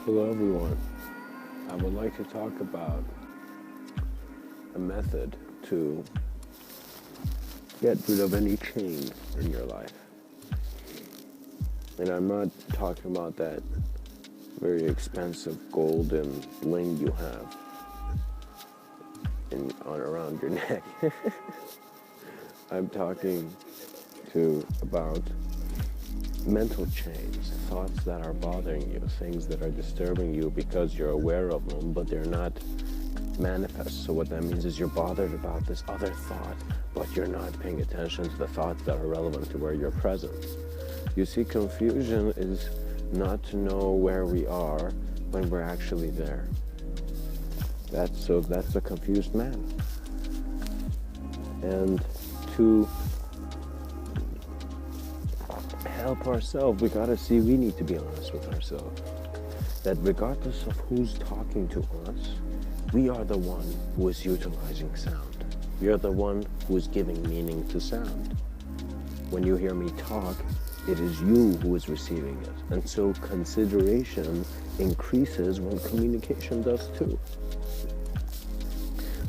Hello everyone. I would like to talk about a method to get rid of any chain in your life. And I'm not talking about that very expensive golden ring you have around your neck. I'm talking about mental chains, thoughts that are bothering you, things that are disturbing you because you're aware of them, but they're not manifest. So what that means is you're bothered about this other thought, but you're not paying attention to the thoughts that are relevant to where you're present. You see, confusion is not to know where we are when we're actually there. That's a confused man. And to help ourselves, we gotta see we need to be honest with ourselves. That regardless of who's talking to us, we are the one who is utilizing sound. We are the one who is giving meaning to sound. When you hear me talk, it is you who is receiving it. And so consideration increases when communication does too.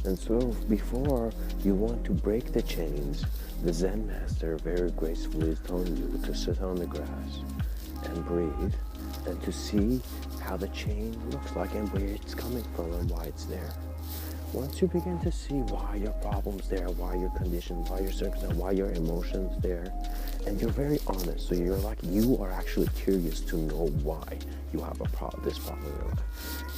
And so before you want to break the chains, the Zen master very gracefully is telling you to sit on the grass and breathe and to see how the chain looks like and where it's coming from and why it's there. Once you begin to see why your problem's there, why your condition, why your circumstance, why your emotions there, and you're very honest, so you're like, you are actually curious to know why you have this problem in your life.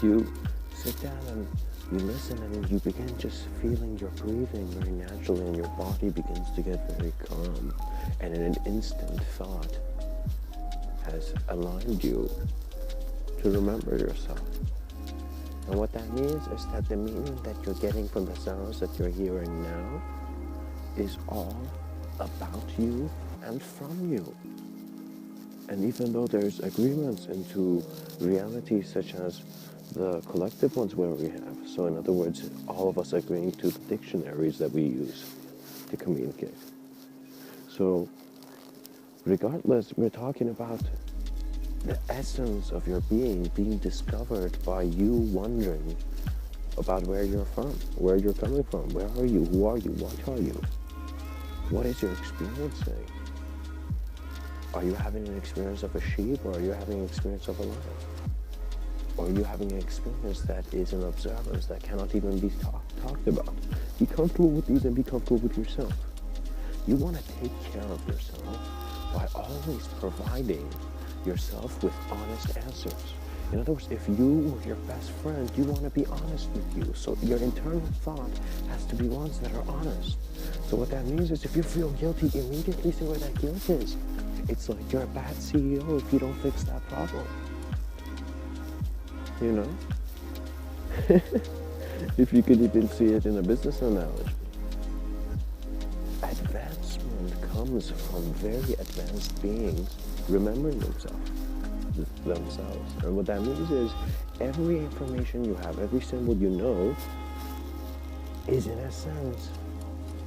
You sit down and you listen and you begin just feeling your breathing very naturally and your body begins to get very calm. And in an instant, thought has aligned you to remember yourself. And what that means is that the meaning that you're getting from the sounds that you're hearing now is all about you and from you. And even though there's agreements into realities such as the collective ones where we have, so in other words, all of us agreeing to the dictionaries that we use to communicate. So regardless, we're talking about the essence of your being discovered by you wondering about where you're from, where you're coming from, where are you, who are you, what are you, what is your experiencing? Are you having an experience of a sheep, or are you having an experience of a lion? Or are you having an experience that is an observance that cannot even be talked about? Be comfortable with these and be comfortable with yourself. You want to take care of yourself by always providing yourself with honest answers. In other words, if you or your best friend, you want to be honest with you. So your internal thought has to be ones that are honest. So what that means is if you feel guilty, immediately see where that guilt is. It's like you're a bad CEO if you don't fix that problem. You know? If you could even see it in a business analogy. Advancement comes from very advanced beings remembering themselves. And what that means is every information you have, every symbol you know, is in a sense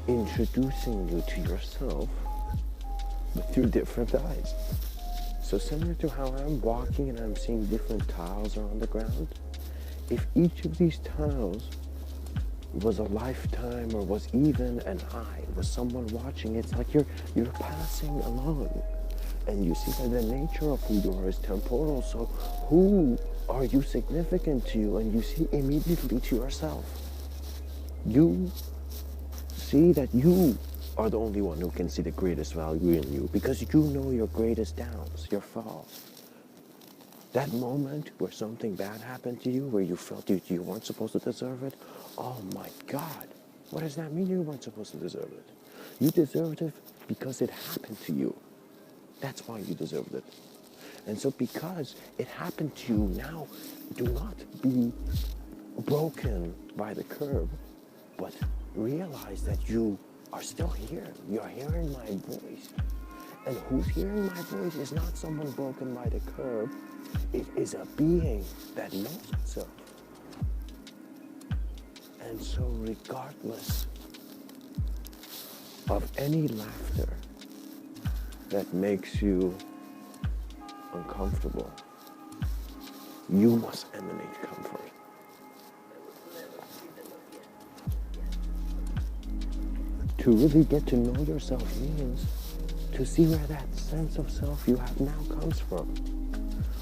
introducing you to yourself but through different eyes. So similar to how I'm walking and I'm seeing different tiles around the ground, if each of these tiles was a lifetime or was even an eye, was someone watching, it's like you're passing along. And you see that the nature of who you are is temporal, so who are you significant to? And you see immediately to yourself. You see that you are the only one who can see the greatest value in you because you know your greatest downs, your falls. That moment where something bad happened to you, where you felt you weren't supposed to deserve it, oh my God, what does that mean you weren't supposed to deserve it? You deserved it because it happened to you. That's why you deserved it. And so because it happened to you now, do not be broken by the curb, but realize that you are still here. You're hearing my voice. And who's hearing my voice is not someone broken by the curb. It is a being that knows itself. And so regardless of any laughter that makes you uncomfortable, you must emanate comfort. To really get to know yourself means to see where that sense of self you have now comes from.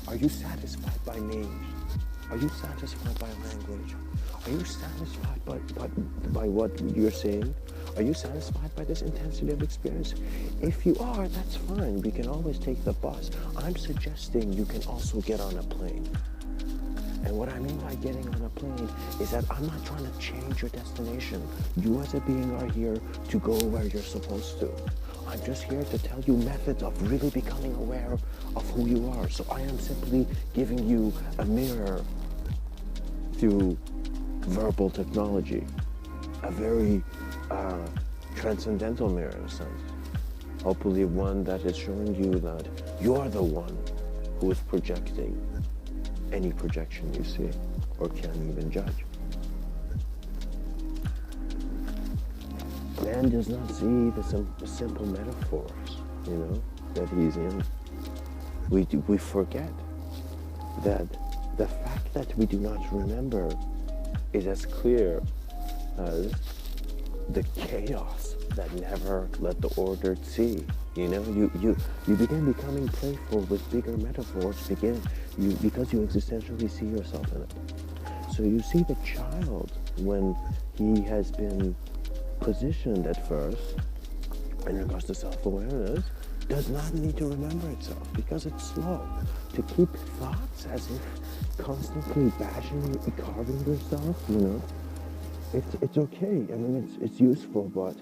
Are you satisfied by names? Are you satisfied by language? Are you satisfied by what you're saying? Are you satisfied by this intensity of experience? If you are, that's fine. We can always take the bus. I'm suggesting you can also get on a plane. And what I mean by getting on a plane is that I'm not trying to change your destination. You as a being are here to go where you're supposed to. I'm just here to tell you methods of really becoming aware of who you are. So I am simply giving you a mirror through verbal technology, a very transcendental mirror in a sense. Hopefully one that is showing you that you're the one who is projecting any projection you see or can't even judge. Man does not see the simple metaphors, that he's in. We forget that the fact that we do not remember is as clear as the chaos that never let the order see. You begin becoming playful with bigger metaphors because you existentially see yourself in it. So you see the child when he has been positioned at first in regards to self-awareness does not need to remember itself because it's slow. To keep thoughts as if constantly bashing, carving yourself, it's okay. I mean, it's useful, but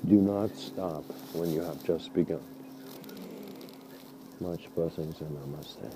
do not stop when you have just begun. Much blessings and namaste.